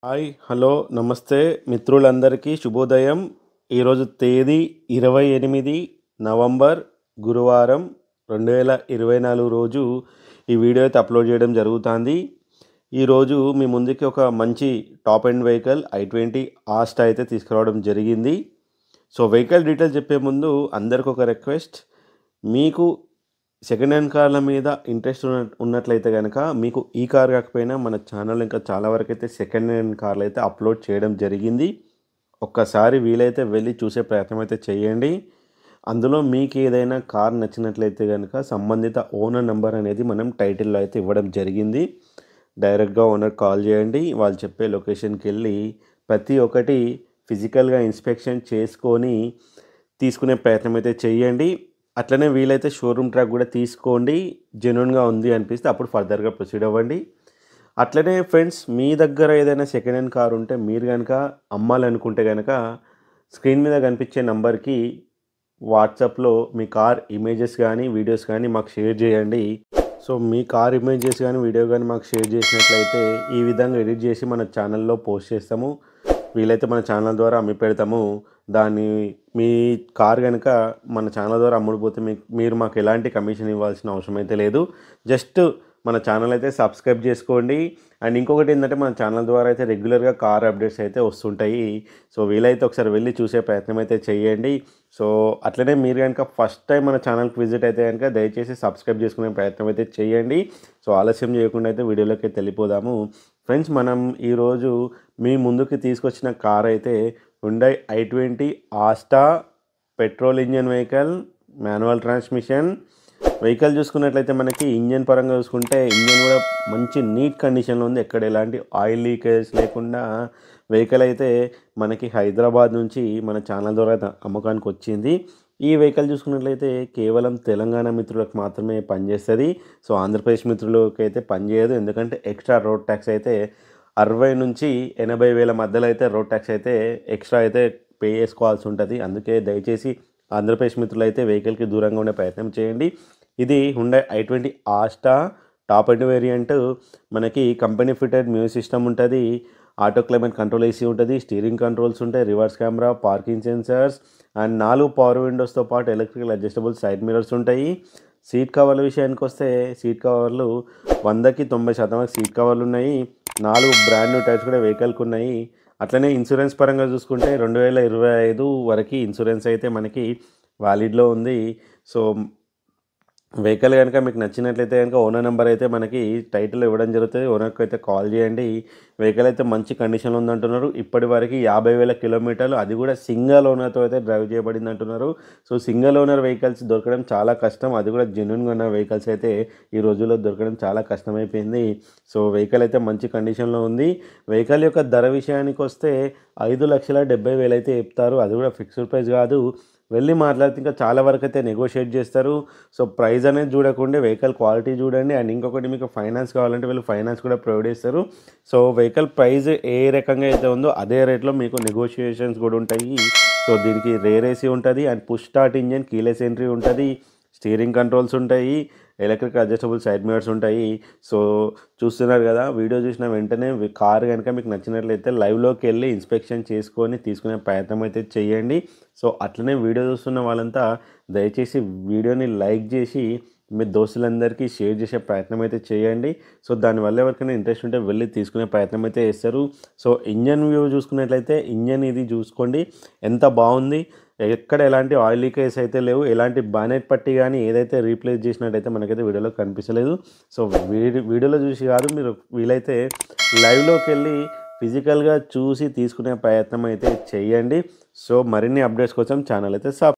Hi hello నమస్తే మిత్రులందరికీ శుభోదయం. ఈరోజు తేదీ 28 నవంబర్ గురువారం 2024 రోజు ఈ వీడియో అయితే అప్లోడ్ చేయడం జరుగుతుంది. ఈరోజు మీ ముందుకి ఒక మంచి top end vehicle i20 Asta అయితే తీసుకురావడం జరిగింది. సో వెహికల్ డీటెయిల్స్ చెప్పే ముందు అందరికి ఒక రిక్వెస్ట్, మీకు సెకండ్ హ్యాండ్ కార్ల మీద ఇంట్రెస్ట్ ఉన్నట్లయితే కనుక మీకు ఈ కార్ కాకపోయినా మన ఛానల్ ఇంకా చాలా వరకు అయితే సెకండ్ హ్యాండ్ కార్లు అయితే అప్లోడ్ చేయడం జరిగింది. ఒక్కసారి వీలైతే వెళ్ళి చూసే ప్రయత్నం అయితే చేయండి. అందులో మీకు ఏదైనా కార్ నచ్చినట్లయితే కనుక సంబంధిత ఓనర్ నెంబర్ అనేది మనం టైటిల్లో అయితే ఇవ్వడం జరిగింది. డైరెక్ట్గా ఓనర్ కాల్ చేయండి. వాళ్ళు చెప్పే లొకేషన్కి వెళ్ళి ప్రతి ఒక్కటి ఫిజికల్గా ఇన్స్పెక్షన్ చేసుకొని తీసుకునే ప్రయత్నం అయితే చేయండి. అట్లనే వీలైతే షోరూమ్ ట్రాక్ కూడా తీసుకోండి. జెన్యూన్గా ఉంది అనిపిస్తే అప్పుడు ఫర్దర్గా ప్రొసీడ్ అవ్వండి. అట్లనే ఫ్రెండ్స్, మీ దగ్గర ఏదైనా సెకండ్ హ్యాండ్ కార్ ఉంటే మీరు కనుక అమ్మాలనుకుంటే కనుక స్క్రీన్ మీద కనిపించే నంబర్కి వాట్సాప్లో మీ కార్ ఇమేజెస్ కానీ వీడియోస్ కానీ మాకు షేర్ చేయండి. సో మీ కార్ ఇమేజెస్ కానీ వీడియో కానీ మాకు షేర్ చేసినట్లయితే ఈ విధంగా ఎడిట్ చేసి మన ఛానల్లో పోస్ట్ చేస్తాము. వీలైతే మన ఛానల్ ద్వారా అమ్మి పెడతాము. దాన్ని మీ కార్ కనుక మన ఛానల్ ద్వారా అమ్ముడుపోతే మీరు మాకు ఎలాంటి కమిషన్ ఇవ్వాల్సిన అవసరం అయితే లేదు. జస్ట్ మన ఛానల్ అయితే సబ్స్క్రైబ్ చేసుకోండి. అండ్ ఇంకొకటి ఏంటంటే మన ఛానల్ ద్వారా అయితే రెగ్యులర్గా కార్ అప్డేట్స్ అయితే వస్తుంటాయి. సో వీలైతే ఒకసారి వెళ్ళి చూసే ప్రయత్నం అయితే చేయండి. సో అట్లనే మీరు కనుక ఫస్ట్ టైం మన ఛానల్కి విజిట్ అయితే కనుక దయచేసి సబ్స్క్రైబ్ చేసుకునే ప్రయత్నం అయితే చేయండి. సో ఆలస్యం చేయకుండా అయితే వీడియోలోకి వెళ్ళిపోదాము. ఫ్రెండ్స్, మనం ఈరోజు మీ ముందుకి తీసుకొచ్చిన కార్ అయితే Hyundai i20 Asta petrol engine vehicle, manual transmission vehicle. చూసుకున్నట్లయితే మనకి ఇంజన్ పరంగా చూసుకుంటే ఇంజన్ కూడా మంచి నీట్ కండిషన్లో ఉంది. ఎక్కడ ఎలాంటి ఆయిల్ లీకేజ్ లేకుండా వెహికల్ అయితే మనకి హైదరాబాద్ నుంచి మన ఛానల్ ద్వారా అమ్మకానికి వచ్చింది. ఈ వెహికల్ చూసుకున్నట్లయితే కేవలం తెలంగాణ మిత్రులకు మాత్రమే పనిచేస్తుంది. సో ఆంధ్రప్రదేశ్ మిత్రులకి అయితే పనిచేయదు. ఎందుకంటే ఎక్స్ట్రా రోడ్ ట్యాక్స్ అయితే 60 నుంచి 80 వేల మధ్యలో అయితే రోడ్ ట్యాక్స్ అయితే ఎక్స్ట్రా అయితే పే చేసుకోవాల్సి ఉంటుంది. అందుకే దయచేసి ఆంధ్రప్రదేశ్ మిత్రులు అయితే వెహికల్కి దూరంగా ఉండే ప్రయత్నం చేయండి. ఇది Hyundai i20 Asta top end variant. మనకి కంపెనీ ఫిటెడ్ మ్యూజిక్ సిస్టమ్ ఉంటుంది, ఆటో క్లైమేట్ కంట్రోల్ ఏసీ ఉంటుంది, స్టీరింగ్ కంట్రోల్స్ ఉంటాయి, reverse camera, parking sensors and 4 power విండోస్తో పాటు ఎలక్ట్రికల్ అడ్జస్టబుల్ సైడ్ మిరర్స్ ఉంటాయి. సీట్ కవర్ల విషయానికి వస్తే సీట్ కవర్లు 100కి 90% సీట్ కవర్లు ఉన్నాయి. 4 బ్రాండ్ న్యూ టైర్స్ కూడా వెహికల్కి ఉన్నాయి. అట్లనే ఇన్సూరెన్స్ పరంగా చూసుకుంటే 2025 వరకు ఇన్సూరెన్స్ అయితే మనకి వ్యాలిడ్లో ఉంది. సో వెహికల్ కనుక మీకు నచ్చినట్లయితే కనుక ఓనర్ నెంబర్ అయితే మనకి టైటిల్ ఇవ్వడం జరుగుతుంది. ఓనర్కి అయితే కాల్ చేయండి. వెహికల్ అయితే మంచి కండిషన్లో ఉందంటున్నారు. ఇప్పటి వరకు 50,000 కిలోమీటర్లు, అది కూడా సింగిల్ ఓనర్తో అయితే డ్రైవ్ చేయబడింది అంటున్నారు. సో సింగిల్ ఓనర్ వెహికల్స్ దొరకడం చాలా కష్టం, అది కూడా జెన్యూన్గా ఉన్న వెహికల్స్ అయితే ఈ రోజుల్లో దొరకడం చాలా కష్టమైపోయింది. సో వెహికల్ అయితే మంచి కండిషన్లో ఉంది. వెహికల్ యొక్క ధర విషయానికి వస్తే 5,70,000 అయితే చెప్తారు. అది కూడా ఫిక్స్డ్ ప్రైస్ కాదు. వెళ్ళి మాట్లాడితే ఇంకా చాలా వరకు అయితే నెగోషియేట్ చేస్తారు. సో ప్రైస్ అనేది చూడకుండా వెహికల్ క్వాలిటీ చూడండి. అండ్ ఇంకొకటి, మీకు ఫైనాన్స్ కావాలంటే వీళ్ళు ఫైనాన్స్ కూడా ప్రొవైడ్ చేస్తారు. సో వెహికల్ ప్రైస్ ఏ రకంగా అయితే ఉందో అదే రేట్లో మీకు నెగోషియేషన్స్ కూడా ఉంటాయి. సో దీనికి రేర్ ఏసీ ఉంటుంది and push start engine, keyless entry ఉంటుంది, స్టీరింగ్ కంట్రోల్స్ ఉంటాయి, ఎలక్ట్రిక్ అడ్జస్టబుల్ సైడ్ మిరర్స్ ఉంటాయి. సో చూస్తున్నారు కదా, వీడియో చూసిన వెంటనే కార్ కనుక మీకు నచ్చినట్లయితే లైవ్లోకి వెళ్ళి ఇన్స్పెక్షన్ చేసుకొని తీసుకునే ప్రయత్నం అయితే చేయండి. సో అట్లనే వీడియో చూస్తున్న వాళ్ళంతా దయచేసి వీడియోని లైక్ చేసి మీ దోస్తులందరికీ షేర్ చేసే ప్రయత్నం అయితే చేయండి. సో దానివల్ల ఎవరికైనా ఇంట్రెస్ట్ ఉంటే వెళ్ళి తీసుకునే ప్రయత్నం అయితే చేస్తారు. సో ఇంజన్ వ్యూ చూసుకున్నట్లయితే ఇంజన్ ఇది చూసుకోండి ఎంత బాగుంది. ఎక్కడ ఎలాంటి ఆయిల్ లీకేజ్ అయితే లేవు. ఎలాంటి బానెట్ పట్టి కానీ ఏదైతే రీప్లేస్ చేసినట్టయితే మనకైతే వీడియోలో కనిపించలేదు. సో వీడియోలో చూసి కాదు, మీరు వీలైతే లైవ్లోకి వెళ్ళి ఫిజికల్గా చూసి తీసుకునే ప్రయత్నం అయితే చేయండి. సో మరిన్ని అప్డేట్స్ కోసం ఛానల్ అయితే